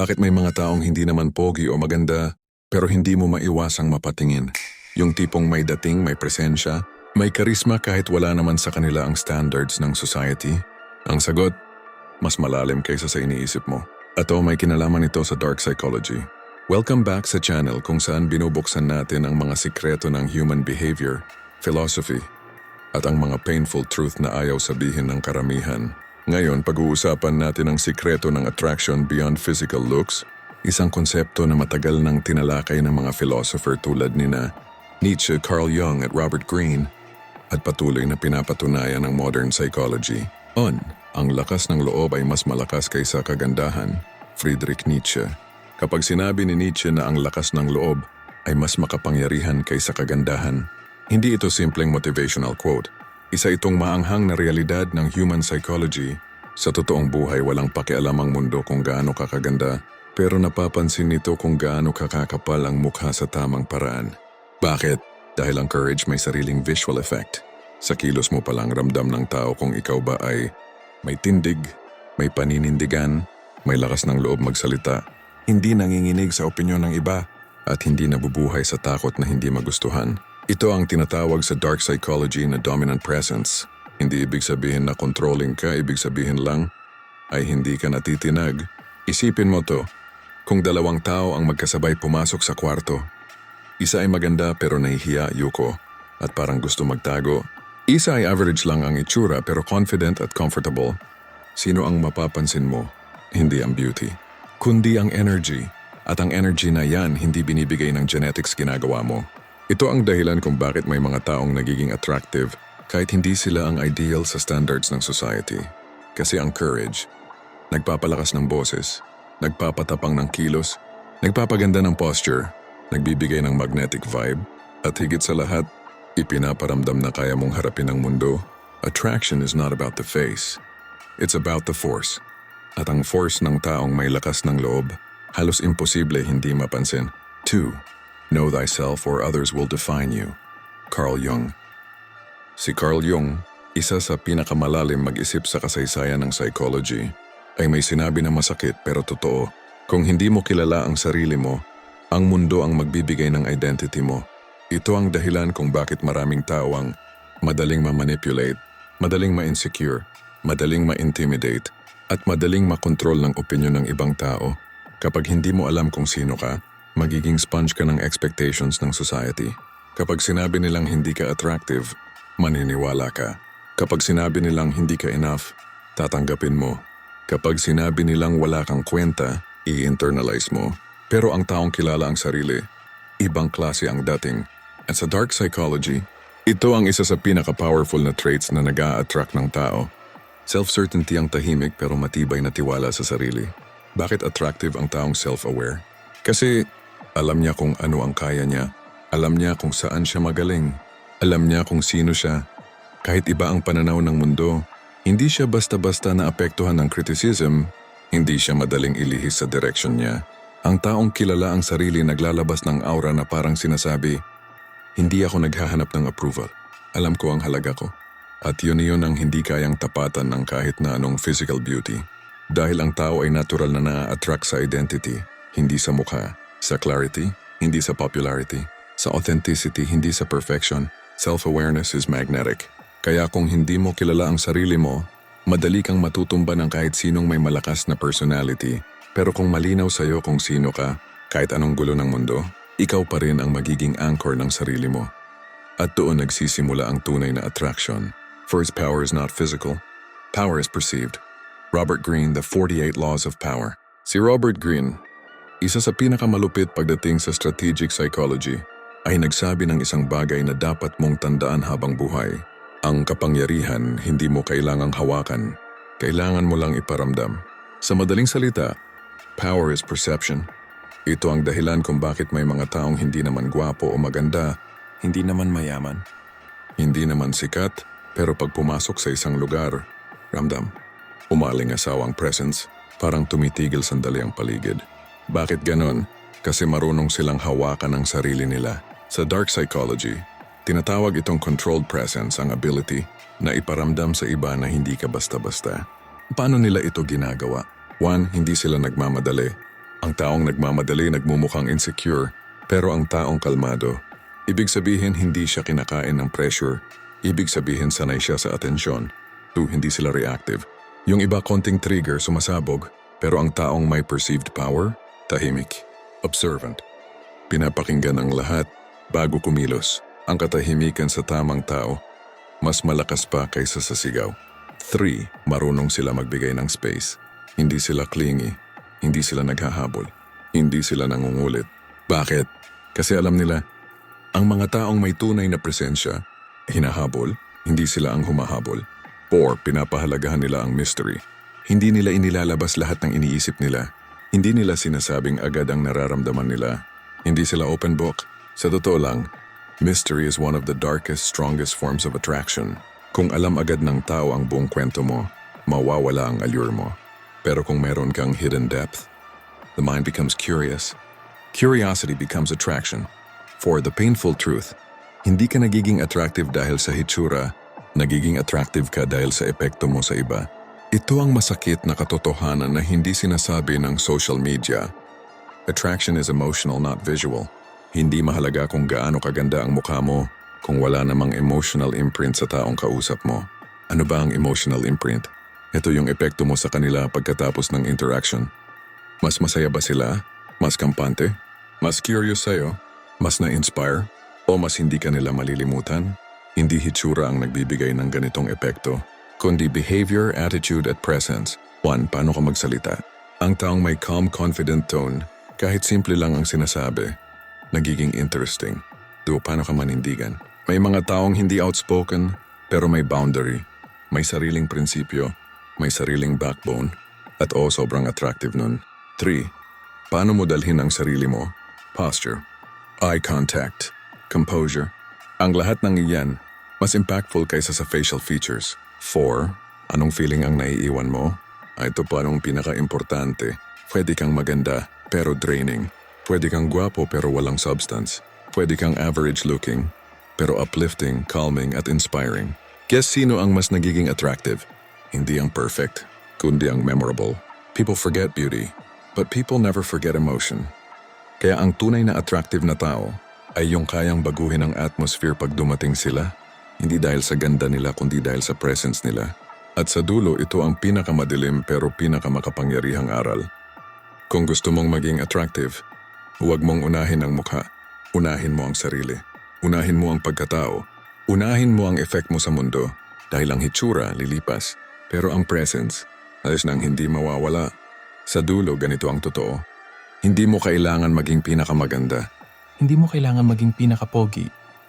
Bakit may mga taong hindi naman pogi o maganda, pero hindi mo maiwasang mapatingin? Yung tipong may dating, may presensya, may karisma kahit wala naman sa kanila ang standards ng society? Ang sagot, mas malalim kaysa sa iniisip mo. At may kinalaman ito sa dark psychology. Welcome back sa channel kung saan binubuksan natin ang mga sikreto ng human behavior, philosophy, at ang mga painful truth na ayaw sabihin ng karamihan. Ngayon, pag-uusapan natin ang sikreto ng attraction beyond physical looks, isang konsepto na matagal nang tinalakay ng mga philosopher tulad nina Nietzsche, Carl Jung at Robert Greene, at patuloy na pinapatunayan ng modern psychology. Ang lakas ng loob ay mas malakas kaysa kagandahan, Friedrich Nietzsche. Kapag sinabi ni Nietzsche na ang lakas ng loob ay mas makapangyarihan kaysa kagandahan, hindi ito simpleng motivational quote. Isa itong maanghang na realidad ng human psychology. Sa totoong buhay, walang pakialam ang mundo kung gaano kakaganda, pero napapansin nito kung gaano kakakapal ang mukha sa tamang paraan. Bakit? Dahil ang courage may sariling visual effect. Sa kilos mo palang ramdam ng tao kung ikaw ba ay may tindig, may paninindigan, may lakas ng loob magsalita, hindi nanginginig sa opinyon ng iba, at hindi nabubuhay sa takot na hindi magustuhan. Ito ang tinatawag sa dark psychology na dominant presence. Hindi ibig sabihin na controlling ka, ibig sabihin lang ay hindi ka natitinag. Isipin mo to, kung dalawang tao ang magkasabay pumasok sa kwarto, isa ay maganda pero nahihiya, yuko, at parang gusto magtago. Isa ay average lang ang itsura pero confident at comfortable. Sino ang mapapansin mo? Hindi ang beauty, kundi ang energy. At ang energy na yan hindi binibigay ng genetics ginagawa mo. Ito ang dahilan kung bakit may mga taong nagiging attractive kahit hindi sila ang ideal sa standards ng society. Kasi ang courage, nagpapalakas ng boses, nagpapatapang ng kilos, nagpapaganda ng posture, nagbibigay ng magnetic vibe, at higit sa lahat, ipinaparamdam na kaya mong harapin ang mundo. Attraction is not about the face. It's about the force. At ang force ng taong may lakas ng loob, halos imposible hindi mapansin. 2. Know thyself or others will define you. Carl Jung. Si Carl Jung, isa sa pinakamalalim mag-isip sa kasaysayan ng psychology, ay may sinabi na masakit pero totoo. Kung hindi mo kilala ang sarili mo, ang mundo ang magbibigay ng identity mo. Ito ang dahilan kung bakit maraming tao ang madaling ma-manipulate, madaling ma-insecure, madaling ma-intimidate, at madaling makontrol ng opinyon ng ibang tao. Kapag hindi mo alam kung sino ka, magiging sponge ka ng expectations ng society. Kapag sinabi nilang hindi ka attractive, maniniwala ka. Kapag sinabi nilang hindi ka enough, tatanggapin mo. Kapag sinabi nilang wala kang kwenta, i-internalize mo. Pero ang taong kilala ang sarili, ibang klase ang dating. At sa dark psychology, ito ang isa sa pinaka-powerful na traits na nag-a-attract ng tao. Self-certainty ang tahimik pero matibay na tiwala sa sarili. Bakit attractive ang taong self-aware? Kasi alam niya kung ano ang kaya niya. Alam niya kung saan siya magaling. Alam niya kung sino siya. Kahit iba ang pananaw ng mundo, hindi siya basta-basta naapektuhan ng criticism, hindi siya madaling ilihis sa direction niya. Ang taong kilala ang sarili naglalabas ng aura na parang sinasabi, hindi ako naghahanap ng approval. Alam ko ang halaga ko. At yun ang hindi kayang tapatan ng kahit na anong physical beauty. Dahil ang tao ay natural na na-attract sa identity, hindi sa mukha, sa clarity, hindi sa popularity, sa authenticity, hindi sa perfection. Self-awareness is magnetic. Kaya kung hindi mo kilala ang sarili mo, madali kang matutumba ng kahit sinong may malakas na personality. Pero kung malinaw sa'yo kung sino ka, kahit anong gulo ng mundo, ikaw pa rin ang magiging anchor ng sarili mo. At doon nagsisimula ang tunay na attraction. First, power is not physical. Power is perceived. Robert Greene, The 48 Laws of Power. Si Robert Greene, isa sa pinakamalupit pagdating sa strategic psychology, ay nagsabi ng isang bagay na dapat mong tandaan habang buhay. Ang kapangyarihan hindi mo kailangang hawakan. Kailangan mo lang iparamdam. Sa madaling salita, power is perception. Ito ang dahilan kung bakit may mga taong hindi naman gwapo o maganda, hindi naman mayaman, hindi naman sikat, pero pag pumasok sa isang lugar, ramdam, umaling-asaw ang presence, parang tumitigil sandali ang paligid. Bakit ganon? Kasi marunong silang hawakan ang sarili nila. Sa dark psychology, tinatawag itong controlled presence ang ability na iparamdam sa iba na hindi ka basta-basta. Paano nila ito ginagawa? 1. Hindi sila nagmamadali. Ang taong nagmamadali nagmumukhang insecure, pero ang taong kalmado. Ibig sabihin hindi siya kinakain ng pressure. Ibig sabihin sanay siya sa atensyon. 2. Hindi sila reactive. Yung iba konting trigger sumasabog, pero ang taong may perceived power, tahimik. Observant. Pinapakinggan ang lahat bago kumilos. Ang katahimikan sa tamang tao, mas malakas pa kaysa sa sigaw. 3. Marunong sila magbigay ng space. Hindi sila clingy. Hindi sila naghahabol. Hindi sila nangungulit. Bakit? Kasi alam nila, ang mga taong may tunay na presensya, hinahabol, hindi sila ang humahabol. 4. Pinapahalagahan nila ang mystery. Hindi nila inilalabas lahat ng iniisip nila. Hindi nila sinasabing agad ang nararamdaman nila. Hindi sila open book. Sa totoo lang, mystery is one of the darkest, strongest forms of attraction. Kung alam agad ng tao ang buong kwento mo, mawawala ang allure mo. Pero kung meron kang hidden depth, the mind becomes curious. Curiosity becomes attraction. For the painful truth, hindi ka nagiging attractive dahil sa hitsura, nagiging attractive ka dahil sa epekto mo sa iba. Ito ang masakit na katotohanan na hindi sinasabi ng social media. Attraction is emotional, not visual. Hindi mahalaga kung gaano kaganda ang mukha mo kung wala namang emotional imprint sa taong kausap mo. Ano ba ang emotional imprint? Ito yung epekto mo sa kanila pagkatapos ng interaction. Mas masaya ba sila? Mas kampante? Mas curious sa'yo? Mas na-inspire? O mas hindi ka nila malilimutan? Hindi hitsura ang nagbibigay ng ganitong epekto, kundi behavior, attitude at presence. 1. Paano ka magsalita? Ang taong may calm, confident tone, kahit simple lang ang sinasabi, nagiging interesting. 2. Paano ka manindigan? May mga taong hindi outspoken, pero may boundary. May sariling prinsipyo, may sariling backbone, at sobrang attractive nun. 3. Paano mo dalhin ang sarili mo? Posture, eye contact, composure. Ang lahat ng iyan, mas impactful kaysa sa facial features. 4. Anong feeling ang naiiwan mo? Ito pa ang pinaka-importante. Pwede kang maganda, pero draining. Pwede kang gwapo pero walang substance. Pwede kang average looking, pero uplifting, calming at inspiring. Guess sino ang mas nagiging attractive? Hindi ang perfect, kundi ang memorable. People forget beauty, but people never forget emotion. Kaya ang tunay na attractive na tao ay yung kayang baguhin ang atmosphere pag dumating sila. Hindi dahil sa ganda nila kundi dahil sa presence nila. At sa dulo, ito ang pinakamadilim pero pinakamakapangyarihang aral. Kung gusto mong maging attractive, huwag mong unahin ang mukha. Unahin mo ang sarili. Unahin mo ang pagkatao. Unahin mo ang effect mo sa mundo. Dahil ang hitsura lilipas. Pero ang presence, alis nang hindi mawawala. Sa dulo, ganito ang totoo. Hindi mo kailangan maging pinakamaganda. Hindi mo kailangan maging pinaka-pogi.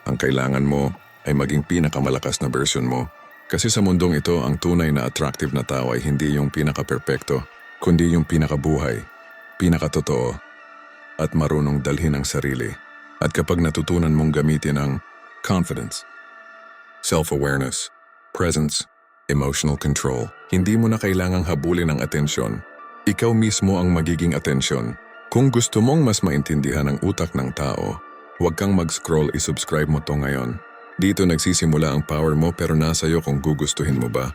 Ang kailangan mo ay maging pinakamalakas na version mo. Kasi sa mundong ito, ang tunay na attractive na tao ay hindi yung pinaka-perpekto, kundi yung pinakabuhay, pinakatotoo, at marunong dalhin ang sarili. At kapag natutunan mong gamitin ang confidence, self-awareness, presence, emotional control, hindi mo na kailangang habulin ang atensyon. Ikaw mismo ang magiging atensyon. Kung gusto mong mas maintindihan ang utak ng tao, huwag kang mag-scroll, isubscribe mo to ngayon. Dito nagsisimula ang power mo pero nasa iyo kung gugustuhin mo ba.